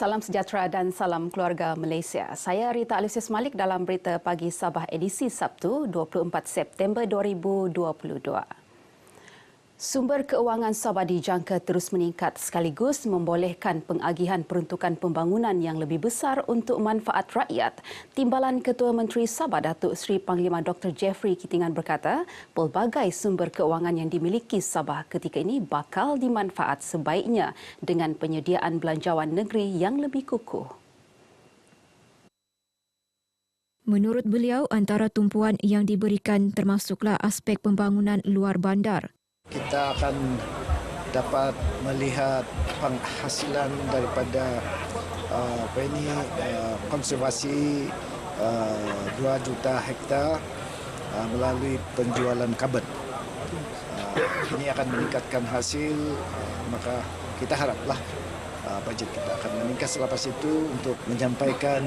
Salam sejahtera dan salam keluarga Malaysia. Saya Rita Alusius Malik dalam Berita Pagi Sabah edisi Sabtu 24 September 2022. Sumber keuangan Sabah dijangka terus meningkat sekaligus membolehkan pengagihan peruntukan pembangunan yang lebih besar untuk manfaat rakyat. Timbalan Ketua Menteri Sabah Datuk Seri Panglima Dr. Jeffrey Kitingan berkata, pelbagai sumber keuangan yang dimiliki Sabah ketika ini bakal dimanfaat sebaiknya dengan penyediaan belanjawan negeri yang lebih kukuh. Menurut beliau, antara tumpuan yang diberikan termasuklah aspek pembangunan luar bandar. Kita akan dapat melihat penghasilan daripada konservasi 2 juta hektar melalui penjualan karbon. Ini akan meningkatkan hasil, maka kita haraplah bajet kita akan meningkat selepas itu untuk menyampaikan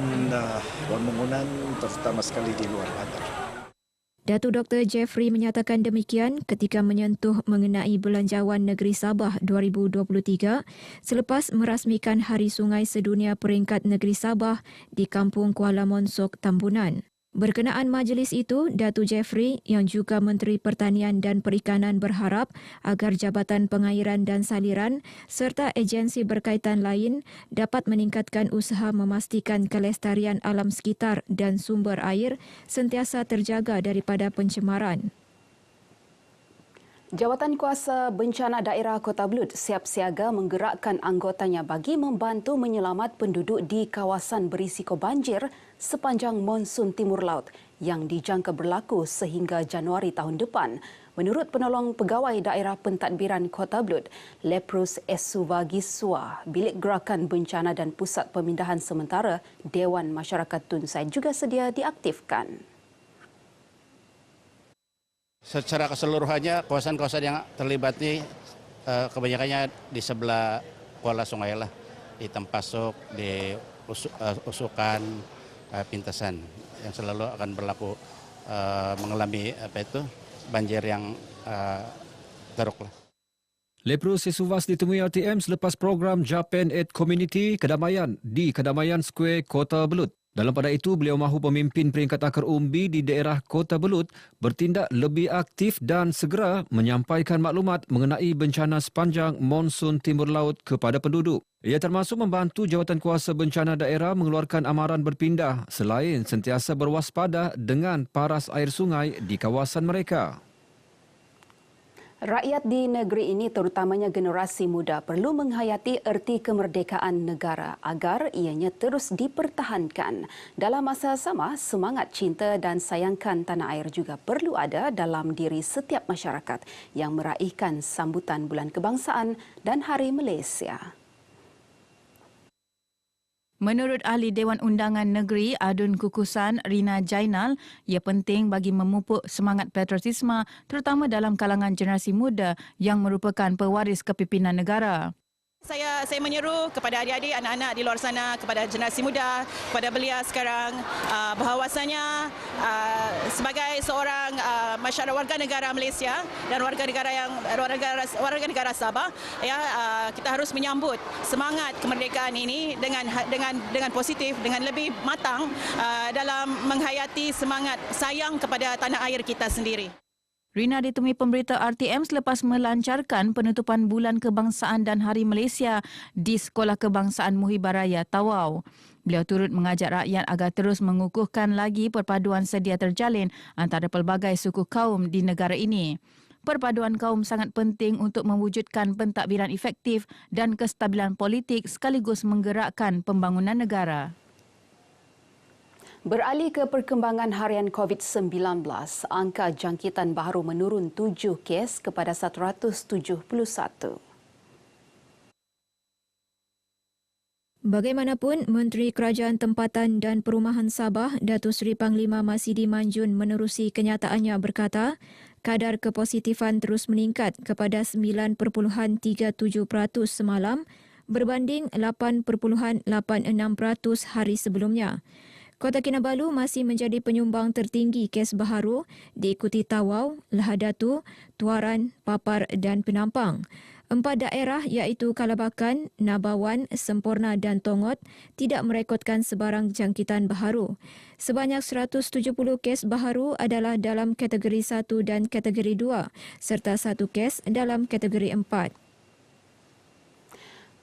pembangunan terutama sekali di luar bandar. Datuk Dr. Jeffrey menyatakan demikian ketika menyentuh mengenai Belanjawan Negeri Sabah 2023 selepas merasmikan Hari Sungai Sedunia Peringkat Negeri Sabah di Kampung Kuala Monsok, Tambunan. Berkenaan majlis itu, Datuk Jeffrey yang juga Menteri Pertanian dan Perikanan berharap agar Jabatan Pengairan dan Saliran serta agensi berkaitan lain dapat meningkatkan usaha memastikan kelestarian alam sekitar dan sumber air sentiasa terjaga daripada pencemaran. Jawatan Kuasa Bencana Daerah Kota Belud siap siaga menggerakkan anggotanya bagi membantu menyelamat penduduk di kawasan berisiko banjir sepanjang monsun timur laut yang dijangka berlaku sehingga Januari tahun depan. Menurut penolong pegawai daerah pentadbiran Kota Belud, Leprus Esuvagiswa, Bilik Gerakan Bencana dan Pusat Pemindahan Sementara Dewan Masyarakat Tun Said juga sedia diaktifkan. Secara keseluruhannya, kawasan-kawasan yang terlibat ini kebanyakannya di sebelah Kuala Sungai lah, di Tempasok, di Usukan, Pintasan, yang selalu akan berlaku mengalami banjir yang teruk lah. Leprus Sesuvas ditemui RTM selepas program Japan Aid Community Kedamaian di Kedamaian Square, Kota Belud. Dalam pada itu, beliau mahu pemimpin peringkat akar umbi di daerah Kota Belud bertindak lebih aktif dan segera menyampaikan maklumat mengenai bencana sepanjang monsun timur laut kepada penduduk. Ia termasuk membantu Jawatan Kuasa Bencana Daerah mengeluarkan amaran berpindah selain sentiasa berwaspada dengan paras air sungai di kawasan mereka. Rakyat di negeri ini terutamanya generasi muda perlu menghayati erti kemerdekaan negara agar ianya terus dipertahankan. Dalam masa sama, semangat cinta dan sayangkan tanah air juga perlu ada dalam diri setiap masyarakat yang meraihkan sambutan Bulan Kebangsaan dan Hari Malaysia. Menurut Ahli Dewan Undangan Negeri Adun Kukusan Rina Jainal, ia penting bagi memupuk semangat patriotisme terutama dalam kalangan generasi muda yang merupakan pewaris kepimpinan negara. Saya menyeru kepada adik-adik, anak-anak di luar sana, kepada generasi muda, kepada belia sekarang bahawasanya sebagai seorang masyarakat warga negara Malaysia dan warga negara Sabah, ya, kita harus menyambut semangat kemerdekaan ini dengan positif, dengan lebih matang dalam menghayati semangat sayang kepada tanah air kita sendiri. Rina ditemui pemberita RTM selepas melancarkan penutupan Bulan Kebangsaan dan Hari Malaysia di Sekolah Kebangsaan Muhibaraya, Tawau. Beliau turut mengajak rakyat agar terus mengukuhkan lagi perpaduan sedia terjalin antara pelbagai suku kaum di negara ini. Perpaduan kaum sangat penting untuk mewujudkan pentadbiran efektif dan kestabilan politik sekaligus menggerakkan pembangunan negara. Beralih ke perkembangan harian COVID-19, angka jangkitan baharu menurun 7 kes kepada 171. Bagaimanapun, Menteri Kerajaan Tempatan dan Perumahan Sabah, Datuk Seri Panglima Masidi Manjun menerusi kenyataannya berkata, kadar kepositifan terus meningkat kepada 9.37% semalam berbanding 8.86% hari sebelumnya. Kota Kinabalu masih menjadi penyumbang tertinggi kes baharu diikuti Tawau, Lahadatu, Tuaran, Papar dan Penampang. 4 daerah iaitu Kalabakan, Nabawan, Semporna dan Tongot tidak merekodkan sebarang jangkitan baharu. Sebanyak 170 kes baharu adalah dalam kategori 1 dan kategori 2 serta 1 kes dalam kategori 4.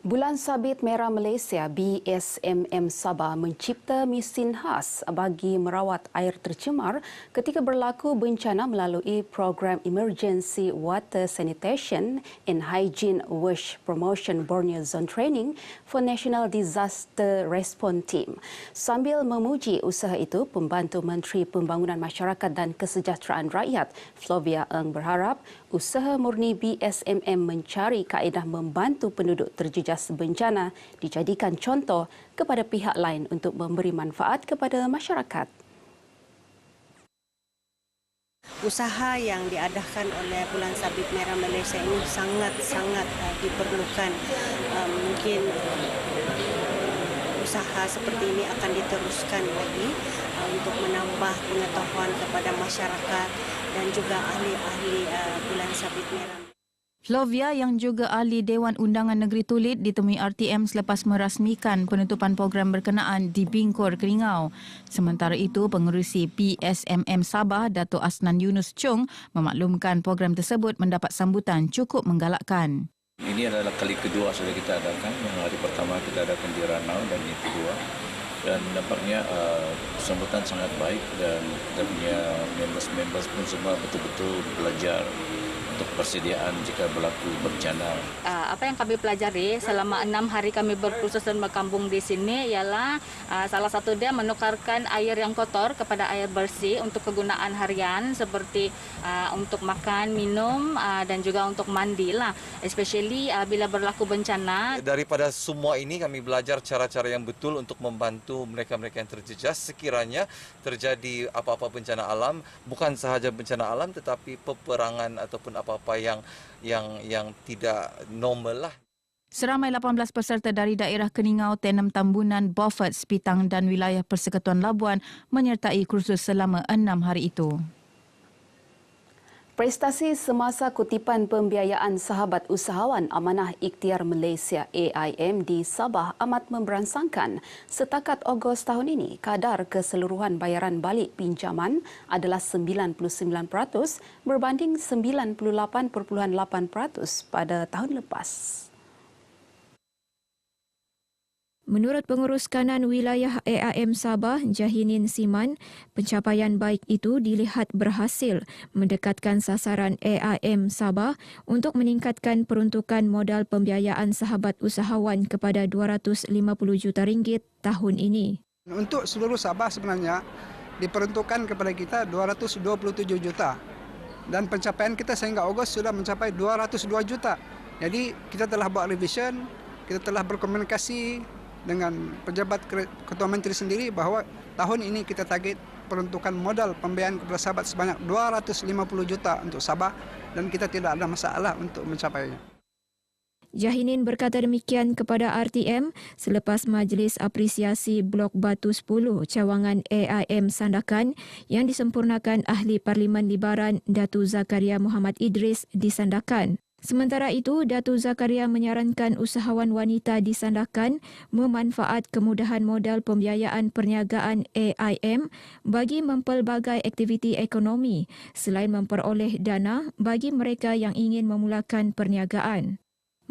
Bulan Sabit Merah Malaysia BSMM Sabah mencipta mesin khas bagi merawat air tercemar ketika berlaku bencana melalui program Emergency Water Sanitation and Hygiene Wash Promotion Borneo Zone Training for National Disaster Response Team. Sambil memuji usaha itu, Pembantu Menteri Pembangunan Masyarakat dan Kesejahteraan Rakyat Flovia Ng berharap usaha murni BSMM mencari kaedah membantu penduduk terjejas bencana dijadikan contoh kepada pihak lain untuk memberi manfaat kepada masyarakat. Usaha yang diadakan oleh Bulan Sabit Merah Malaysia ini sangat-sangat diperlukan. Mungkin usaha seperti ini akan diteruskan lagi untuk menambah pengetahuan kepada masyarakat dan juga ahli-ahli Bulan Sabit Merah. Flovia yang juga ahli Dewan Undangan Negeri Tulit ditemui RTM selepas merasmikan penutupan program berkenaan di Bingkor, Keringau. Sementara itu, pengerusi PSMM Sabah, Dato' Asnan Yunus Chung, memaklumkan program tersebut mendapat sambutan cukup menggalakkan. Ini adalah kali kedua sudah kita adakan. Yang hari pertama kita adakan di Ranau dan yang kedua. Dan nampaknya sambutan sangat baik dan kita punya members pun semua betul-betul belajar untuk persediaan jika berlaku bencana. Apa yang kami pelajari selama 6 hari kami berkursus dan berkambung di sini ialah salah satu dia menukarkan air yang kotor kepada air bersih untuk kegunaan harian seperti untuk makan, minum dan juga untuk mandi lah. Especially bila berlaku bencana. Daripada semua ini kami belajar cara-cara yang betul untuk membantu mereka-mereka yang terjejas sekiranya terjadi apa-apa bencana alam, bukan sahaja bencana alam tetapi peperangan ataupun apa-apa yang tidak normal lah. Seramai 18 peserta dari daerah Keningau, Tenem Tambunan, Beaufort, Sepitang dan wilayah Persekutuan Labuan menyertai kursus selama 6 hari itu. Prestasi semasa kutipan pembiayaan Sahabat Usahawan Amanah Ikhtiar Malaysia AIM di Sabah amat memberansangkan. Setakat Ogos tahun ini, kadar keseluruhan bayaran balik pinjaman adalah 99% berbanding 98.8% pada tahun lepas. Menurut pengurus kanan wilayah AIM Sabah, Jahinin Siman, pencapaian baik itu dilihat berhasil mendekatkan sasaran AIM Sabah untuk meningkatkan peruntukan modal pembiayaan Sahabat Usahawan kepada RM250 juta tahun ini. Untuk seluruh Sabah sebenarnya diperuntukkan kepada kita 227 juta dan pencapaian kita sehingga Ogos sudah mencapai 202 juta. Jadi kita telah buat revision, kita telah berkomunikasi dengan pejabat Ketua Menteri sendiri bahawa tahun ini kita target peruntukan modal pembiayaan kepada sahabat sebanyak 250 juta untuk Sabah dan kita tidak ada masalah untuk mencapainya. Jahinin berkata demikian kepada RTM selepas Majlis Apresiasi Blok Batu 10 cawangan AIM Sandakan yang disempurnakan Ahli Parlimen Libaran Datu Zakaria Muhammad Idris di Sandakan. Sementara itu, Datu Zakaria menyarankan usahawan wanita di Sandakan memanfaat kemudahan modal pembiayaan perniagaan AIM bagi mempelbagai aktiviti ekonomi selain memperoleh dana bagi mereka yang ingin memulakan perniagaan.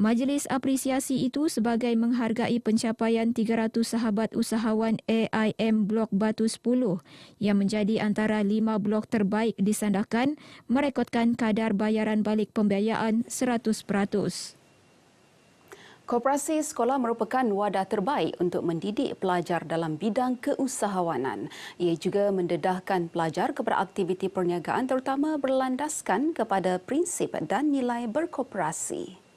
Majlis apresiasi itu sebagai menghargai pencapaian 300 sahabat usahawan AIM Blok Batu 10 yang menjadi antara 5 blok terbaik di Sandakan merekodkan kadar bayaran balik pembiayaan 100%. Koperasi sekolah merupakan wadah terbaik untuk mendidik pelajar dalam bidang keusahawanan. Ia juga mendedahkan pelajar kepada aktiviti perniagaan terutama berlandaskan kepada prinsip dan nilai berkoperasi.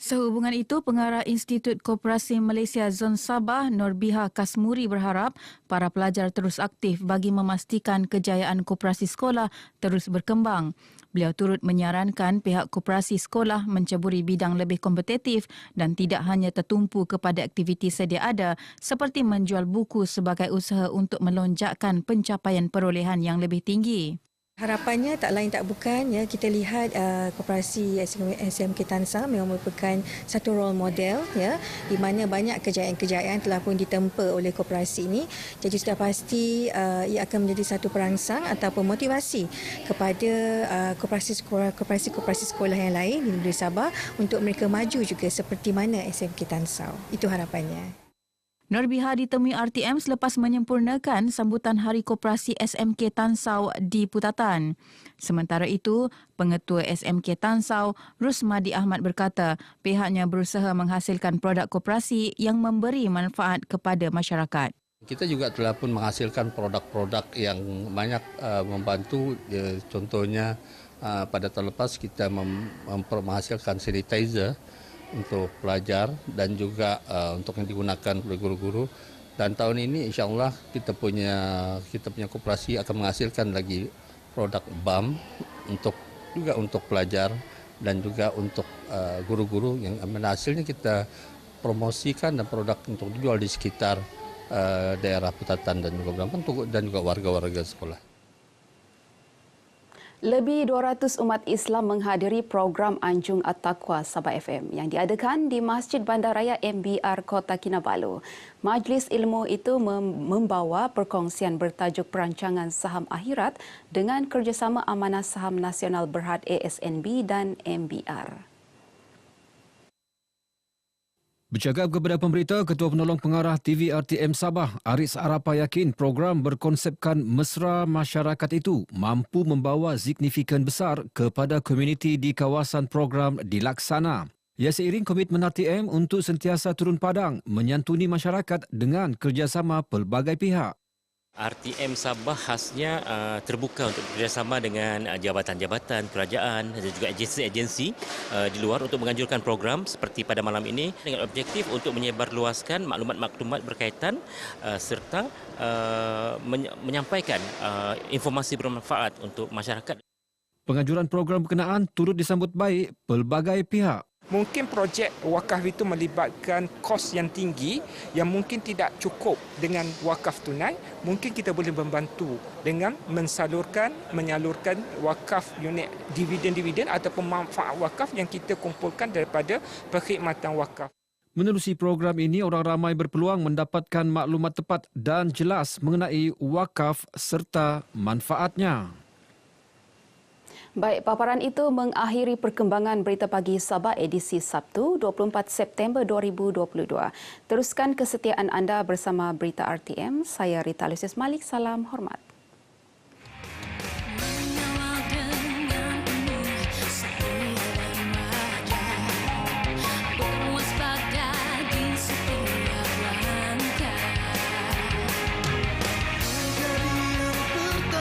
Sehubungan itu, Pengarah Institut Koperasi Malaysia Zon Sabah, Norbiha Kasmuri berharap para pelajar terus aktif bagi memastikan kejayaan koperasi sekolah terus berkembang. Beliau turut menyarankan pihak koperasi sekolah menceburi bidang lebih kompetitif dan tidak hanya tertumpu kepada aktiviti sedia ada seperti menjual buku sebagai usaha untuk melonjakkan pencapaian perolehan yang lebih tinggi. Harapannya tak lain tak bukan, ya, kita lihat koperasi SMK Tansal memang merupakan satu role model, ya, di mana banyak kejayaan-kejayaan telah pun ditempa oleh koperasi ini. Jadi sudah pasti ia akan menjadi satu perangsang ataupun motivasi kepada koperasi-koperasi sekolah yang lain di negeri Sabah untuk mereka maju juga seperti mana SMK Tansal. Itu harapannya. Nurbiha ditemui RTM selepas menyempurnakan sambutan Hari Koperasi SMK Tansau di Putatan. Sementara itu, Pengetua SMK Tansau, Rusmadi Ahmad berkata pihaknya berusaha menghasilkan produk koperasi yang memberi manfaat kepada masyarakat. Kita juga telah pun menghasilkan produk-produk yang banyak membantu. Contohnya pada tahun lepas kita menghasilkan sanitizer untuk pelajar dan juga untuk yang digunakan oleh guru-guru. Dan tahun ini insya-Allah kita punya koperasi akan menghasilkan lagi produk BAM untuk pelajar dan juga untuk guru-guru yang hasilnya kita promosikan dan produk untuk dijual di sekitar daerah Putatan dan juga Brampang dan juga warga-warga sekolah. Lebih 200 umat Islam menghadiri program Anjung At-Taqwa Sabah FM yang diadakan di Masjid Bandaraya MBR Kota Kinabalu. Majlis ilmu itu membawa perkongsian bertajuk Perancangan Saham Akhirat dengan kerjasama Amanah Saham Nasional Berhad ASNB dan MBR. Bercakap kepada pemberita, Ketua Penolong Pengarah TV RTM Sabah, Aris Arapa yakin program berkonsepkan mesra masyarakat itu mampu membawa signifikan besar kepada komuniti di kawasan program dilaksana. Ia seiring komitmen RTM untuk sentiasa turun padang menyantuni masyarakat dengan kerjasama pelbagai pihak. RTM Sabah khasnya terbuka untuk bekerjasama dengan jabatan-jabatan kerajaan dan juga agensi-agensi di luar untuk menganjurkan program seperti pada malam ini dengan objektif untuk menyebarluaskan maklumat-maklumat berkaitan serta menyampaikan informasi bermanfaat untuk masyarakat. Penganjuran program berkenaan turut disambut baik pelbagai pihak. Mungkin projek wakaf itu melibatkan kos yang tinggi yang mungkin tidak cukup dengan wakaf tunai. Mungkin kita boleh membantu dengan menyalurkan wakaf unit dividen-dividen ataupun manfaat wakaf yang kita kumpulkan daripada perkhidmatan wakaf. Menerusi program ini, orang ramai berpeluang mendapatkan maklumat tepat dan jelas mengenai wakaf serta manfaatnya. Baik, paparan itu mengakhiri perkembangan Berita Pagi Sabah edisi Sabtu 24 September 2022. Teruskan kesetiaan anda bersama Berita RTM. Saya Rita Lusius Malik. Salam hormat.